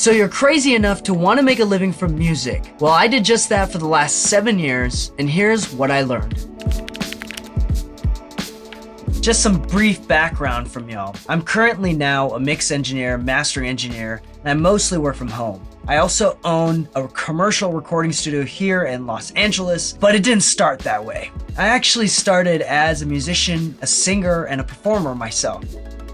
So you're crazy enough to want to make a living from music. Well, I did just that for the last 7 years, and here's what I learned. Just some brief background from y'all. I'm currently now a mix engineer, mastering engineer, and I mostly work from home. I also own a commercial recording studio here in Los Angeles, but it didn't start that way. I actually started as a musician, a singer, and a performer myself.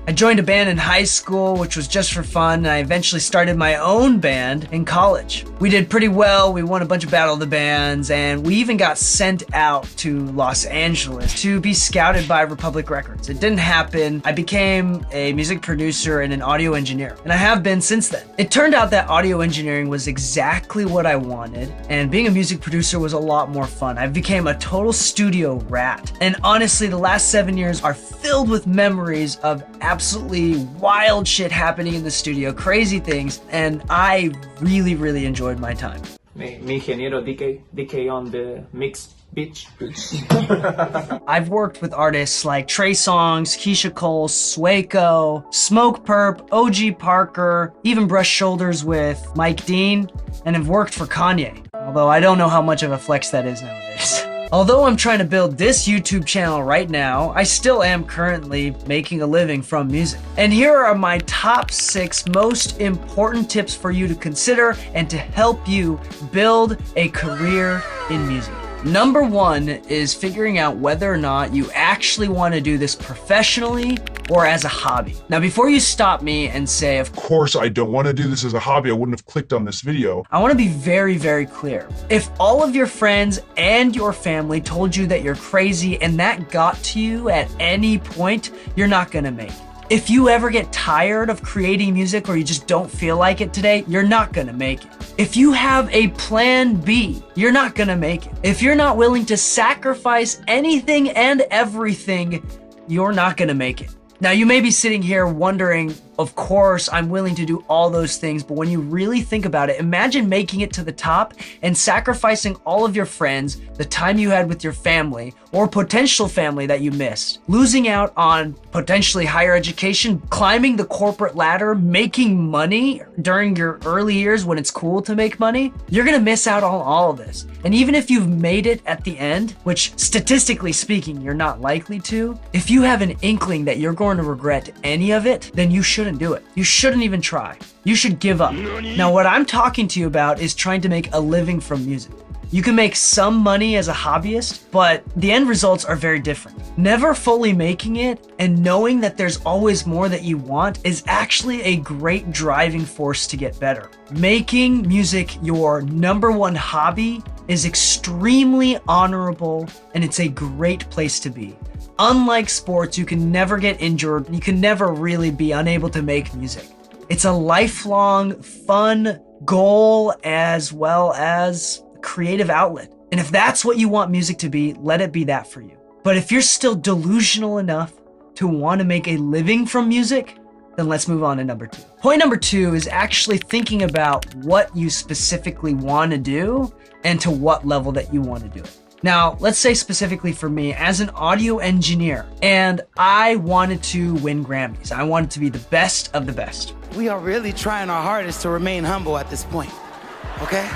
I joined a band in high school, which was just for fun, and I eventually started my own band in college. We did pretty well, we won a bunch of Battle of the Bands, and we even got sent out to Los Angeles to be scouted by Republic Records. It didn't happen. I became a music producer and an audio engineer, and I have been since then. It turned out that audio engineering was exactly what I wanted, and being a music producer was a lot more fun. I became a total studio rat, and honestly, the last 7 years are filled with memories of absolutely wild shit happening in the studio, crazy things, and I really enjoyed my time. Mi ingeniero Dee Kei on the mix bitch. I've worked with artists like Trey Songz, Keyshia Cole, Sueco, Smokepurrp, OG Parker, even brushed shoulders with Mike Dean, and have worked for Kanye, although I don't know how much of a flex that is nowadays. Although I'm trying to build this YouTube channel right now, I still am currently making a living from music. And here are my top 6 most important tips for you to consider and to help you build a career in music. Number 1 is figuring out whether or not you actually want to do this professionally or as a hobby. Now, before you stop me and say, of course I don't want to do this as a hobby, I wouldn't have clicked on this video. I want to be very clear. If all of your friends and your family told you that you're crazy and that got to you at any point, you're not going to make it. If you ever get tired of creating music or you just don't feel like it today, you're not gonna make it. If you have a plan B, you're not gonna make it. If you're not willing to sacrifice anything and everything, you're not gonna make it. Now, you may be sitting here wondering, of course, I'm willing to do all those things, but when you really think about it, imagine making it to the top and sacrificing all of your friends, the time you had with your family, or potential family that you missed, losing out on potentially higher education, climbing the corporate ladder, making money during your early years when it's cool to make money. You're gonna miss out on all of this. And even if you've made it at the end, which statistically speaking, you're not likely to, if you have an inkling that you're going to regret any of it, then you shouldn't do it. You shouldn't even try. You should give up. Now, what I'm talking to you about is trying to make a living from music. You can make some money as a hobbyist, but the end results are very different. Never fully making it and knowing that there's always more that you want is actually a great driving force to get better. Making music your #1 hobby is extremely honorable, and it's a great place to be. Unlike sports, you can never get injured. You can never really be unable to make music. It's a lifelong, fun goal as well as creative outlet. And if that's what you want music to be, let it be that for you. But if you're still delusional enough to want to make a living from music, then let's move on to number 2. Point number 2 is actually thinking about what you specifically want to do and to what level that you want to do it. Now, let's say specifically for me as an audio engineer, and I wanted to win Grammys. I wanted to be the best of the best. We are really trying our hardest to remain humble at this point, okay?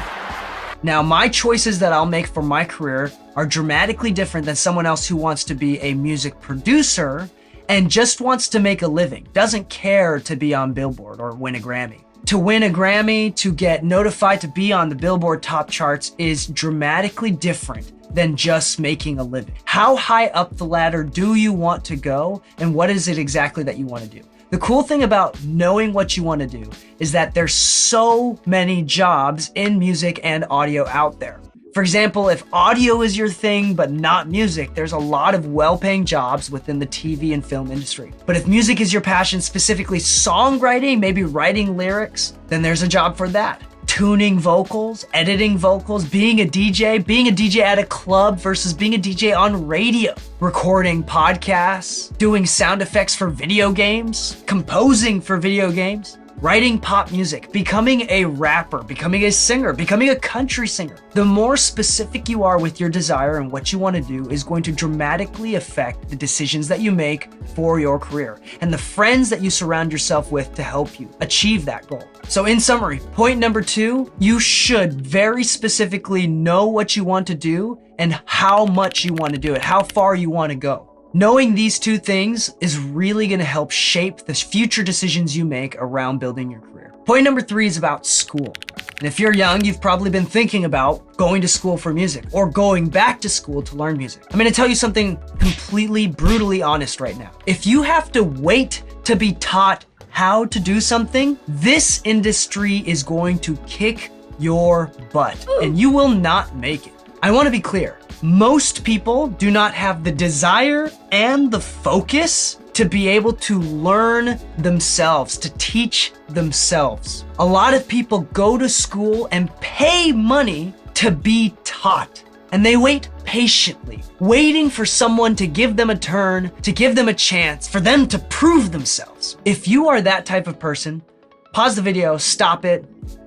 Now, my choices that I'll make for my career are dramatically different than someone else who wants to be a music producer and just wants to make a living, doesn't care to be on Billboard or win a Grammy. To win a Grammy, to get notified to be on the Billboard top charts is dramatically different than just making a living. How high up the ladder do you want to go, and what is it exactly that you want to do? The cool thing about knowing what you want to do is that there's so many jobs in music and audio out there. For example, if audio is your thing but not music, there's a lot of well-paying jobs within the TV and film industry. But if music is your passion, specifically songwriting, maybe writing lyrics, then there's a job for that. Tuning vocals, editing vocals, being a DJ at a club versus being a DJ on radio, recording podcasts, doing sound effects for video games, composing for video games, writing pop music, becoming a rapper, becoming a singer, becoming a country singer. The more specific you are with your desire and what you want to do is going to dramatically affect the decisions that you make for your career and the friends that you surround yourself with to help you achieve that goal. So in summary, point number 2, you should very specifically know what you want to do and how much you want to do it, how far you want to go. Knowing these 2 things is really going to help shape the future decisions you make around building your career. Point number 3 is about school. And if you're young, you've probably been thinking about going to school for music or going back to school to learn music. I'm going to tell you something completely brutally honest right now. If you have to wait to be taught how to do something, this industry is going to kick your butt and you will not make it. I want to be clear. Most people do not have the desire and the focus to be able to learn themselves, to teach themselves. A lot of people go to school and pay money to be taught. And they wait patiently, waiting for someone to give them a turn, to give them a chance, for them to prove themselves. If you are that type of person, pause the video, stop it,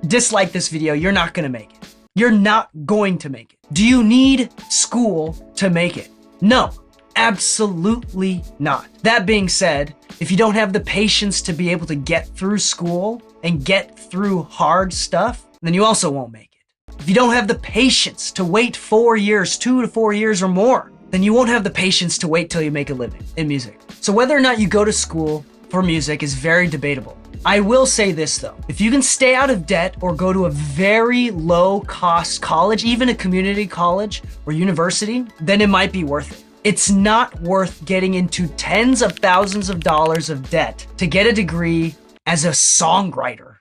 dislike this video, you're not gonna make it. You're not going to make it. Do you need school to make it? No, absolutely not. That being said, if you don't have the patience to be able to get through school and get through hard stuff, then you also won't make it. If you don't have the patience to wait 4 years, 2 to 4 years or more, then you won't have the patience to wait till you make a living in music. So whether or not you go to school for music is very debatable. I will say this though, if you can stay out of debt or go to a very low cost college, even a community college or university, then it might be worth it. It's not worth getting into tens of thousands of dollars of debt to get a degree as a songwriter.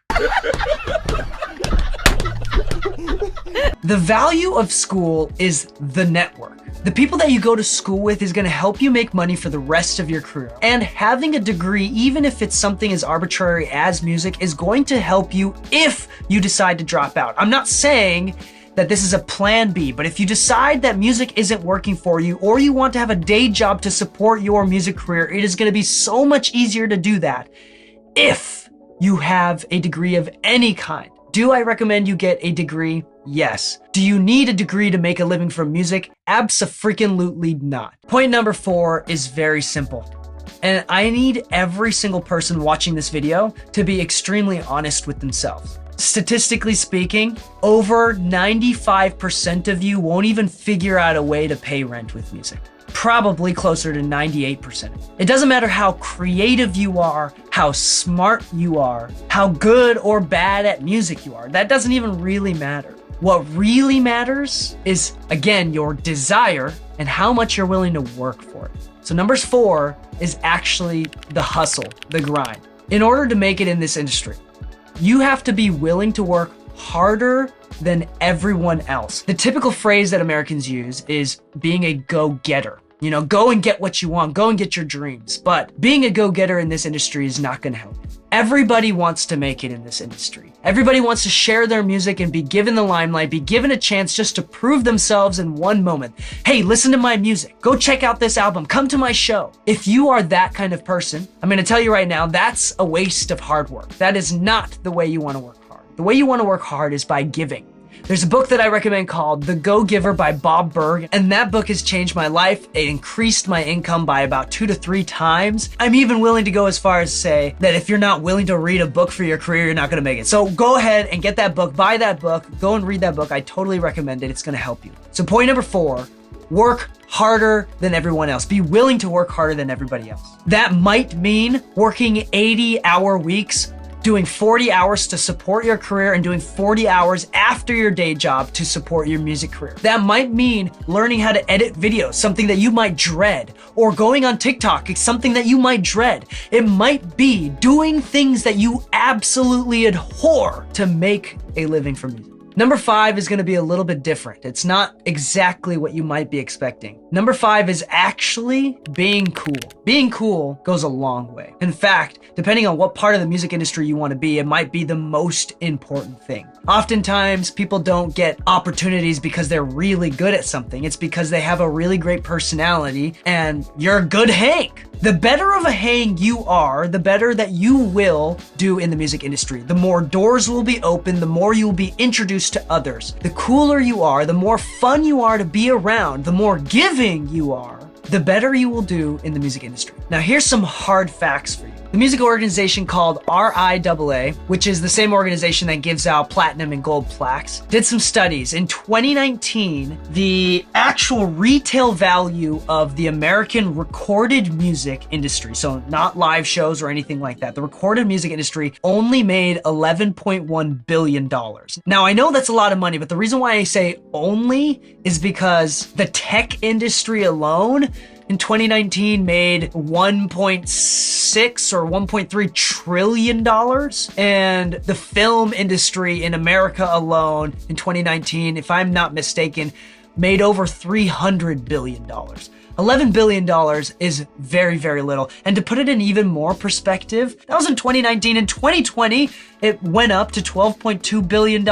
The value of school is the network. The people that you go to school with is going to help you make money for the rest of your career. And having a degree, even if it's something as arbitrary as music, is going to help you if you decide to drop out. I'm not saying that this is a plan B, but if you decide that music isn't working for you or you want to have a day job to support your music career, it is going to be so much easier to do that if you have a degree of any kind. Do I recommend you get a degree? Yes. Do you need a degree to make a living from music? Abso-freaking-lutely not. Point number 4 is very simple. And I need every single person watching this video to be extremely honest with themselves. Statistically speaking, over 95% of you won't even figure out a way to pay rent with music. Probably closer to 98%. It doesn't matter how creative you are, how smart you are, how good or bad at music you are. That doesn't even really matter. What really matters is, again, your desire and how much you're willing to work for it. So number 4 is actually the hustle, the grind. In order to make it in this industry, you have to be willing to work harder than everyone else. The typical phrase that Americans use is being a go-getter. You know, go and get what you want, go and get your dreams. But being a go-getter in this industry is not gonna help. Everybody wants to make it in this industry. Everybody wants to share their music and be given the limelight, be given a chance just to prove themselves in one moment. Hey, listen to my music. Go check out this album. Come to my show. If you are that kind of person, I'm gonna tell you right now, that's a waste of hard work. That is not the way you wanna work hard. The way you wanna work hard is by giving. There's a book that I recommend called The Go-Giver by Bob Burg, and that book has changed my life. It increased my income by about 2 to 3 times. I'm even willing to go as far as say that if you're not willing to read a book for your career, you're not gonna make it. So go ahead and get that book, buy that book, go and read that book. I totally recommend it. It's gonna help you. So point number 4, work harder than everyone else. Be willing to work harder than everybody else. That might mean working 80-hour weeks, doing 40 hours to support your career and doing 40 hours after your day job to support your music career. That might mean learning how to edit videos, something that you might dread, or going on TikTok, it's something that you might dread. It might be doing things that you absolutely abhor to make a living from music. Number 5 is going to be a little bit different. It's not exactly what you might be expecting. Number 5 is actually being cool. Being cool goes a long way. In fact, depending on what part of the music industry you want to be, it might be the most important thing. Oftentimes, people don't get opportunities because they're really good at something. It's because they have a really great personality and you're a good Hank. The better of a hang you are, the better that you will do in the music industry. The more doors will be open, the more you will be introduced to others. The cooler you are, the more fun you are to be around, the more giving you are, the better you will do in the music industry. Now, here's some hard facts for you. The music organization called RIAA, which is the same organization that gives out platinum and gold plaques, did some studies. In 2019, the actual retail value of the American recorded music industry, so not live shows or anything like that, the recorded music industry only made $11.1 billion. Now, I know that's a lot of money, but the reason why I say only is because the tech industry alone in 2019 made 1.6 or 1.3 trillion dollars, and the film industry in America alone in 2019, if I'm not mistaken, made over $300 billion. $11 billion is very, very little. And to put it in even more perspective, that was in 2019. In 2020, it went up to $12.2 billion.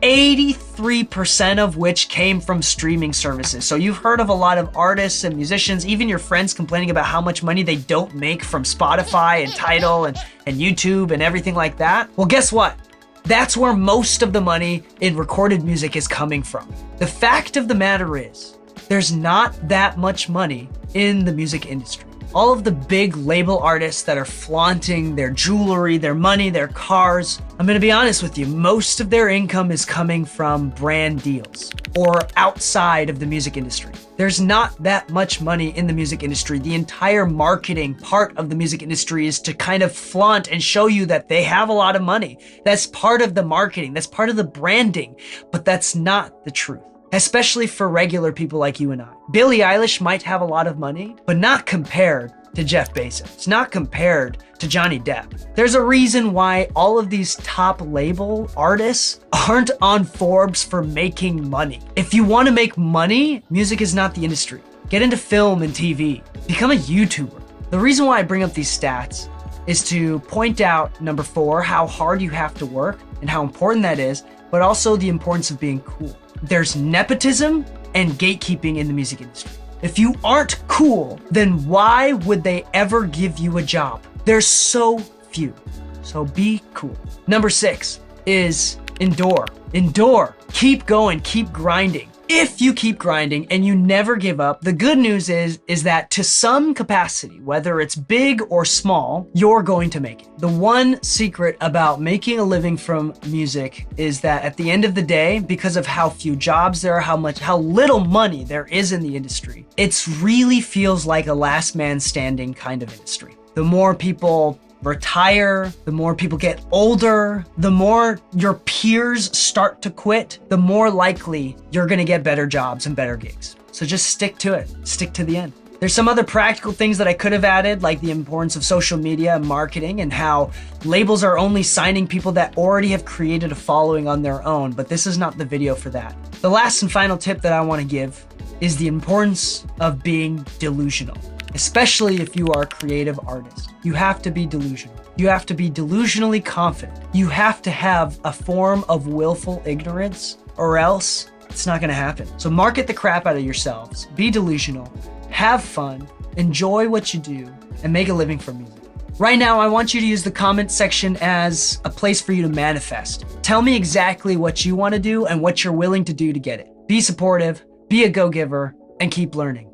83% of which came from streaming services. So you've heard of a lot of artists and musicians, even your friends complaining about how much money they don't make from Spotify and Tidal and YouTube and everything like that. Well, guess what? That's where most of the money in recorded music is coming from. The fact of the matter is, there's not that much money in the music industry. All of the big label artists that are flaunting their jewelry, their money, their cars, I'm gonna be honest with you, most of their income is coming from brand deals or outside of the music industry. There's not that much money in the music industry. The entire marketing part of the music industry is to kind of flaunt and show you that they have a lot of money. That's part of the marketing, that's part of the branding, but that's not the truth. Especially for regular people like you and I. Billie Eilish might have a lot of money, but not compared to Jeff Bezos, not compared to Johnny Depp. There's a reason why all of these top label artists aren't on Forbes for making money. If you want to make money, music is not the industry. Get into film and TV. Become a YouTuber. The reason why I bring up these stats is to point out, number 4, how hard you have to work and how important that is, but also the importance of being cool. There's nepotism and gatekeeping in the music industry. If you aren't cool, then why would they ever give you a job? There's so few. So be cool. Number 6 is endure. Endure. Keep going. Keep grinding. If you keep grinding and you never give up, the good news is that to some capacity, whether it's big or small, you're going to make it. The one secret about making a living from music is that at the end of the day, because of how few jobs there are, how little money there is in the industry, it really feels like a last man standing kind of industry. The more people retire, the more people get older, the more your peers start to quit, the more likely you're gonna get better jobs and better gigs. So just stick to it, stick to the end. There's some other practical things that I could have added, like the importance of social media and marketing and how labels are only signing people that already have created a following on their own, but this is not the video for that. The last and final tip that I wanna give is the importance of being delusional. Especially if you are a creative artist. You have to be delusional. You have to be delusionally confident. You have to have a form of willful ignorance, or else it's not gonna happen. So market the crap out of yourselves. Be delusional. Have fun. Enjoy what you do. And make a living from music. Right now, I want you to use the comment section as a place for you to manifest. Tell me exactly what you want to do and what you're willing to do to get it. Be supportive, be a go-giver, and keep learning.